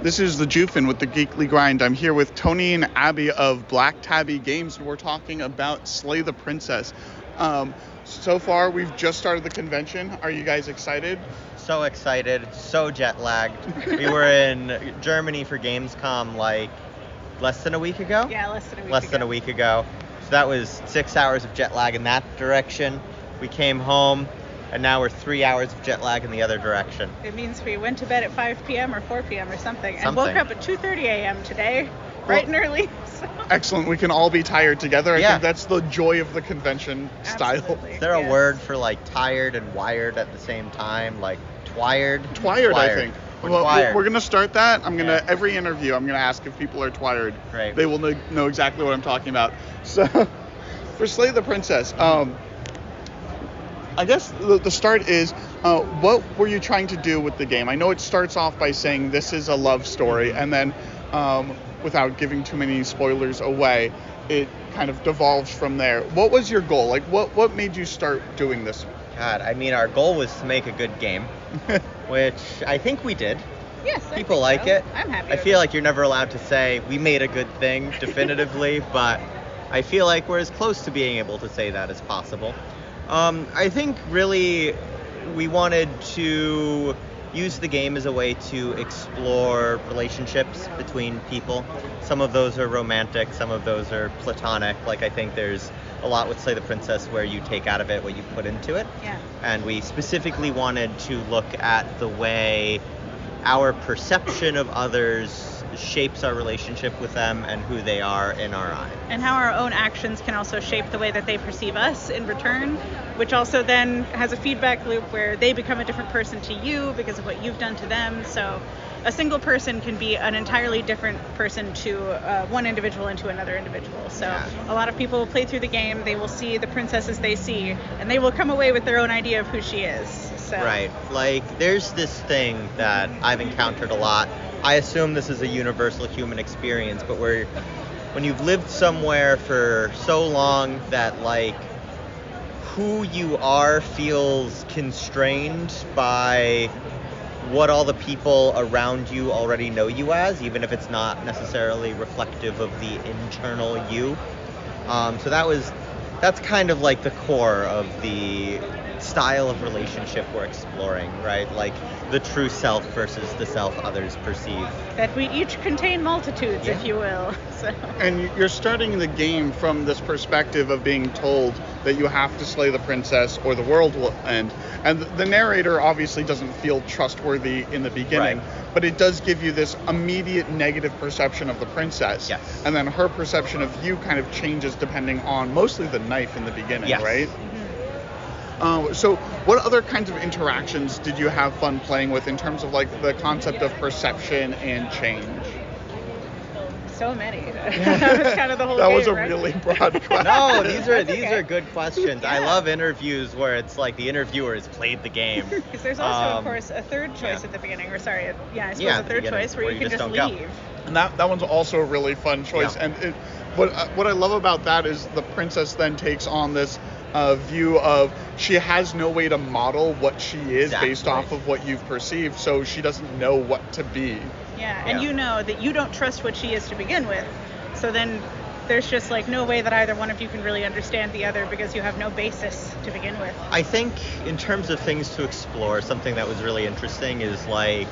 This is TheJewphin with the Geekly Grind. I'm here with Tony and Abby of Black Tabby Games, and we're talking about Slay the Princess. So far, we've just started the convention. Are you guys excited? So excited, so jet lagged. We were in Germany for Gamescom like less than a week ago? Yeah, less than a week ago. So that was 6 hours of jet lag in that direction. We came home, and now we're 3 hours of jet lag in the other direction. It means we went to bed at 5 p.m. or 4 p.m. or something. And woke up at 2:30 a.m. today, bright and early. So. Excellent. We can all be tired together. I think that's the joy of the convention style. Is there a word for like tired and wired at the same time? Like twired? Twired, I think. We're going to start that. Every interview, I'm going to ask if people are twired. Right. They will know exactly what I'm talking about. So, for Slay the Princess, I guess the start is, what were you trying to do with the game? I know it starts off by saying this is a love story, and then, without giving too many spoilers away, it kind of devolves from there. What was your goal? Like, what made you start doing this? God, I mean, our goal was to make a good game, which I think we did. Yes, people like it. I'm happy. I feel like you're never allowed to say we made a good thing definitively, but I feel like we're as close to being able to say that as possible. I think really we wanted to use the game as a way to explore relationships between people. Some of those are romantic, some of those are platonic. Like, I think there's a lot with Slay the Princess where you take out of it what you put into it. Yeah. And we specifically wanted to look at the way our perception of others shapes our relationship with them and who they are in our eye. And how our own actions can also shape the way that they perceive us in return, which also then has a feedback loop where they become a different person to you because of what you've done to them. So a single person can be an entirely different person to one individual and to another individual. So a lot of people will play through the game, they will see the princess as they see, and they will come away with their own idea of who she is. So. Right. Like, there's this thing that I've encountered a lot. I assume this is a universal human experience, but when you've lived somewhere for so long that, like, who you are feels constrained by what all the people around you already know you as, even if it's not necessarily reflective of the internal you. So that's kind of like the core of the style of relationship we're exploring, right? Like the true self versus the self others perceive. That we each contain multitudes, if you will. So. And you're starting the game from this perspective of being told that you have to slay the princess or the world will end. And the narrator obviously doesn't feel trustworthy in the beginning, but it does give you this immediate negative perception of the princess. Yes. And then her perception of you kind of changes depending on mostly the knife in the beginning, right? So what other kinds of interactions did you have fun playing with in terms of like the concept of perception and change? So many. That was kind of the whole game, was a right? really broad question. No, these are good questions. I love interviews where it's like the interviewer has played the game. Because there's also, of course, a third choice at the beginning. A third choice where you can just leave. And that one's also a really fun choice. Yeah. And what I love about that is the princess then takes on this view of she has no way to model what she is based off of what you've perceived, so she doesn't know what to be. Yeah, and you know that you don't trust what she is to begin with, so then there's just like no way that either one of you can really understand the other because you have no basis to begin with. I think in terms of things to explore, something that was really interesting is like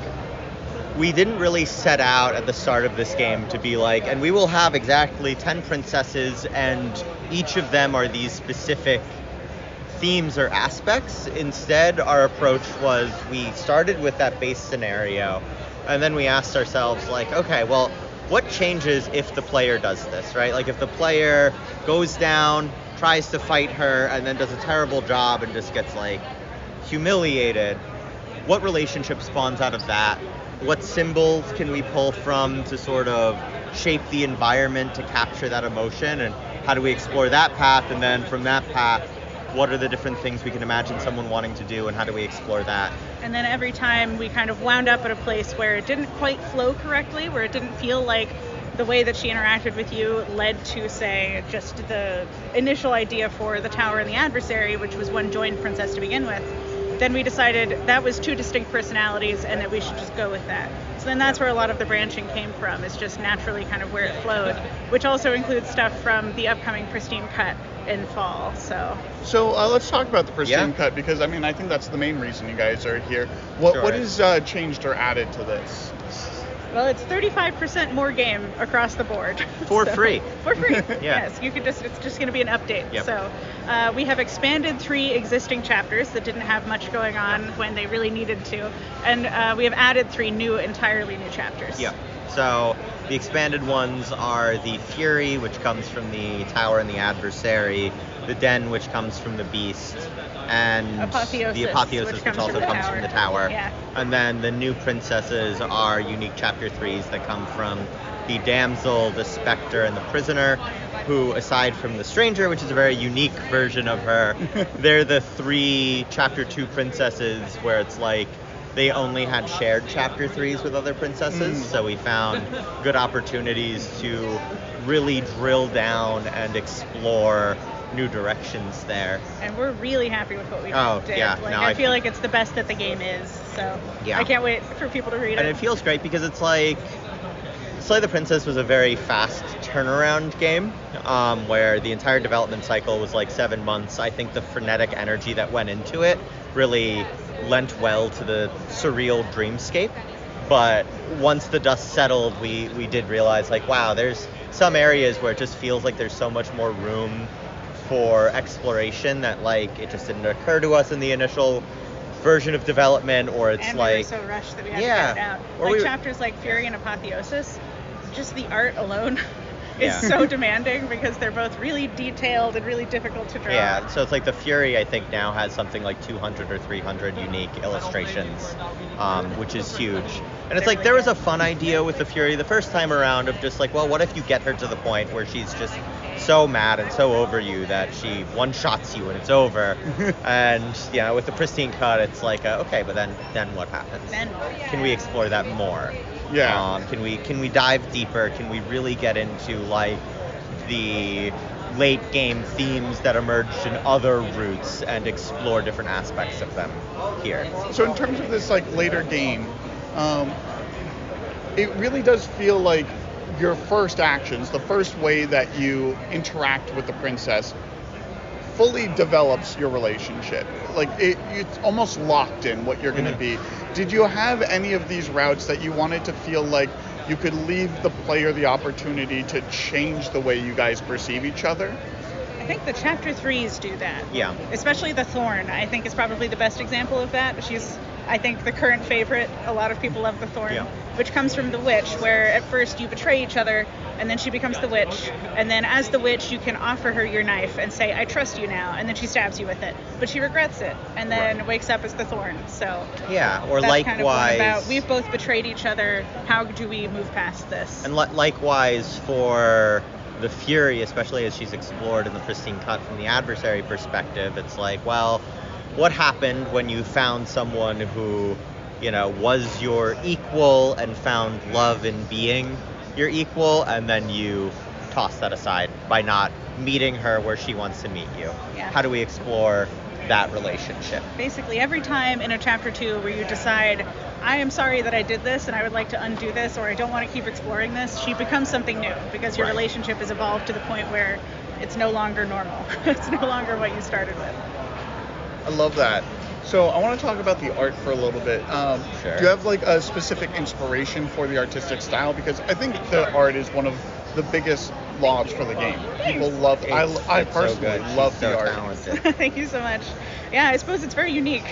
we didn't really set out at the start of this game to be like, and we will have exactly 10 princesses and each of them are these specific themes or aspects. Instead, our approach was we started with that base scenario and then we asked ourselves like, okay, well, what changes if the player does this, right? Like if the player goes down, tries to fight her, and then does a terrible job and just gets like humiliated, what relationship spawns out of that? What symbols can we pull from to sort of shape the environment to capture that emotion? And how do we explore that path? And then from that path, what are the different things we can imagine someone wanting to do and how do we explore that? And then every time we kind of wound up at a place where it didn't quite flow correctly, where it didn't feel like the way that she interacted with you led to, say, just the initial idea for the tower and the adversary, which was one joined princess to begin with. Then we decided that was two distinct personalities and that we should just go with that. So then that's where a lot of the branching came from, is just naturally kind of where it flowed, which also includes stuff from the upcoming Pristine Cut in fall. So let's talk about the Pristine Cut, because I mean, I think that's the main reason you guys are here. What is changed or added to this? Well, it's 35% more game across the board. For free. For free. Yes, you could it's just going to be an update. Yep. So we have expanded 3 existing chapters that didn't have much going on when they really needed to, and we have added 3 entirely new chapters. Yeah. So the expanded ones are the Fury, which comes from the Tower and the Adversary, the Den, which comes from the Beast, and the Apotheosis, which also comes from the Tower. Yeah. And then the new princesses are unique chapter 3s that come from the Damsel, the Spectre, and the Prisoner, who, aside from the Stranger, which is a very unique version of her, they're the 3 chapter 2 princesses where it's like they only had shared chapter 3s with other princesses, so we found good opportunities to really drill down and explore new directions there. And we're really happy with what we did. Yeah. I feel like it's the best that the game is, so I can't wait for people to read it. And it feels great because it's like Slay the Princess was a very fast turnaround game, where the entire development cycle was like 7 months. I think the frenetic energy that went into it really lent well to the surreal dreamscape. But once the dust settled, we did realize, like, wow, there's some areas where it just feels like there's so much more room for exploration that, like, it just didn't occur to us in the initial version of development, or it's and like... we were so rushed that we had to get it out. Or like chapters like Fury and Apotheosis, just the art alone is so demanding because they're both really detailed and really difficult to draw. Yeah, so it's like the Fury, I think, now has something like 200 or 300 unique illustrations, which is huge. And it's like, there was a fun idea with the Fury the first time around of just like, well, what if you get her to the point where she's just so mad and so over you that she one-shots you and it's over. And with the Pristine Cut, it's like, okay, but then what happens? Can we explore that more? Yeah. Can we dive deeper? Can we really get into like the late game themes that emerged in other routes and explore different aspects of them here? So in terms of this like later game, it really does feel like your first actions, the first way that you interact with the princess, fully develops your relationship. Like it's almost locked in what you're going to be. Did you have any of these routes that you wanted to feel like you could leave the player the opportunity to change the way you guys perceive each other? I think the chapter 3s do that. Yeah. Especially the Thorn, I think, is probably the best example of that. She's, I think, the current favorite. A lot of people love the Thorn, which comes from the Witch, where at first you betray each other, and then she becomes the Witch. And then as the Witch, you can offer her your knife and say, I trust you now. And then she stabs you with it. But she regrets it, and then wakes up as the Thorn. So yeah, or that's likewise, kind of what about, we've both betrayed each other. How do we move past this? And likewise for the Fury, especially as she's explored in the Pristine Cut from the Adversary perspective, it's like, well, what happened when you found someone who, was your equal and found love in being your equal, and then you toss that aside by not meeting her where she wants to meet you? Yeah. How do we explore that relationship? Basically, every time in a chapter 2 where you decide, I am sorry that I did this and I would like to undo this, or I don't want to keep exploring this, she becomes something new because your relationship has evolved to the point where it's no longer normal. It's no longer what you started with. I love that. So I want to talk about the art for a little bit. Sure. Do you have like a specific inspiration for the artistic style? Because I think the art is one of the biggest laws for the game. People love it. I personally love the art. Talented. Thank you so much. Yeah, I suppose it's very unique.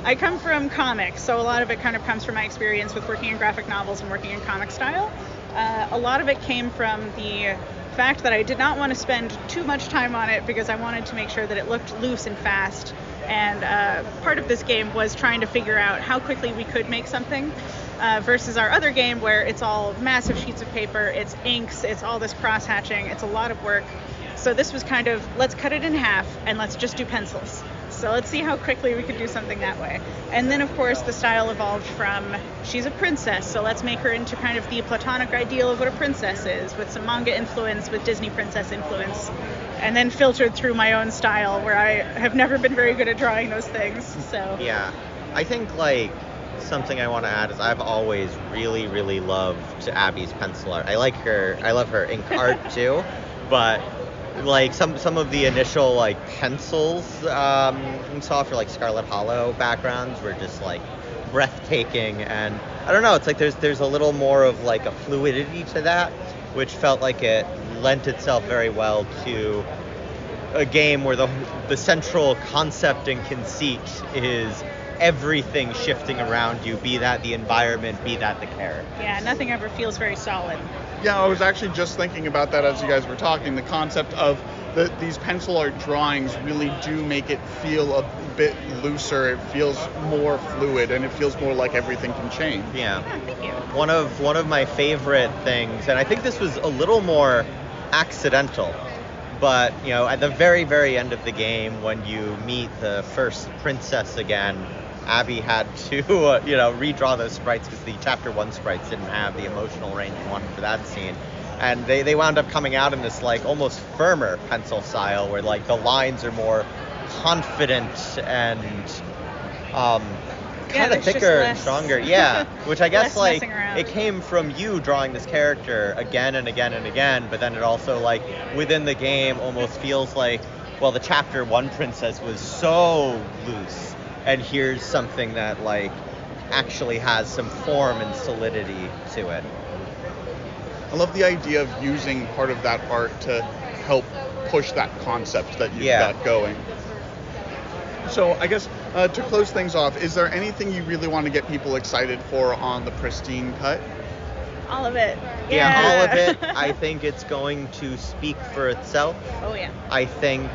I come from comics, so a lot of it kind of comes from my experience with working in graphic novels and working in comic style. A lot of it came from the fact that I did not want to spend too much time on it because I wanted to make sure that it looked loose and fast. And part of this game was trying to figure out how quickly we could make something versus our other game where it's all massive sheets of paper, it's inks, it's all this cross-hatching, it's a lot of work. So this was kind of, let's cut it in half and let's just do pencils. So let's see how quickly we could do something that way. And then, of course, the style evolved from, she's a princess, so let's make her into kind of the platonic ideal of what a princess is, with some manga influence, with Disney princess influence, and then filtered through my own style, where I have never been very good at drawing those things. So yeah, I think, like, something I want to add is I've always really, really loved Abby's pencil art. I love her ink art too, but like some of the initial like pencils we saw for like Scarlet Hollow backgrounds were just like breathtaking, and I don't know, it's like there's a little more of like a fluidity to that, which felt like it lent itself very well to a game where the central concept and conceit is everything shifting around you, be that the environment, be that the character. Yeah, nothing ever feels very solid. Yeah, I was actually just thinking about that as you guys were talking. The concept of these pencil art drawings really do make it feel a bit looser. It feels more fluid, and it feels more like everything can change. Yeah. Thank you. One of my favorite things, and I think this was a little more accidental, but you know, at the very, very end of the game, when you meet the first princess again, Abby had to, redraw those sprites because the Chapter 1 sprites didn't have the emotional range you wanted for that scene. And they wound up coming out in this, like, almost firmer pencil style where, like, the lines are more confident and kind of thicker and stronger. Yeah, which I guess, like, it came from you drawing this character again and again and again, but then it also, like, within the game almost feels like, well, the Chapter 1 princess was so loose. And here's something that, like, actually has some form and solidity to it. I love the idea of using part of that art to help push that concept that you've got going. So I guess to close things off, is there anything you really want to get people excited for on the Pristine Cut? All of it. Yeah, all of it. I think it's going to speak for itself. Oh, yeah. I think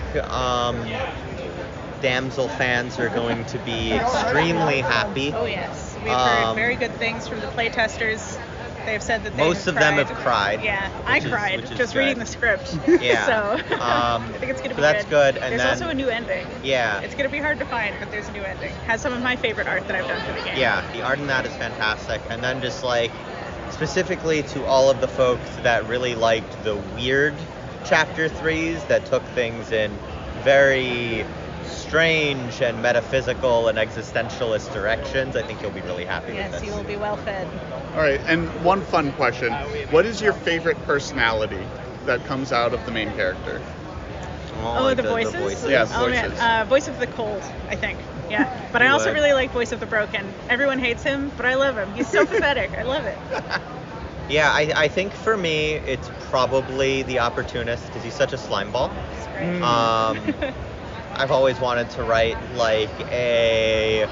Damsel fans are going to be extremely happy. Oh, yes. We've heard very good things from the playtesters. They've said that most of them have cried. Yeah, I cried just reading the script. Yeah. So I think it's going to be that's good. And there's then, also a new ending. Yeah. It's going to be hard to find, but there's a new ending. Has some of my favorite art that I've done for the game. Yeah, the art in that is fantastic. And then just like specifically to all of the folks that really liked the weird Chapter 3s that took things in very strange and metaphysical and existentialist directions, I think you'll be really happy with this. Yes, you will be well fed. All right, and one fun question. What is your favorite personality that comes out of the main character? The voices? Yeah, voices. Man. Voice of the Cold, I think. Yeah, but I also really like Voice of the Broken. Everyone hates him, but I love him. He's so pathetic. I love it. Yeah, I think for me, it's probably the Opportunist because he's such a slimeball. That's great. I've always wanted to write like a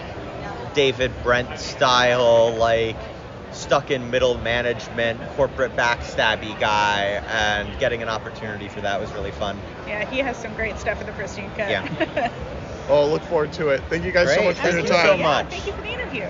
David Brent style, like stuck in middle management, corporate backstabby guy, and getting an opportunity for that was really fun. Yeah, he has some great stuff in the Pristine Cut. Yeah. Well, look forward to it. Thank you guys so much for your time. Thank you so much. Thank you for the interview.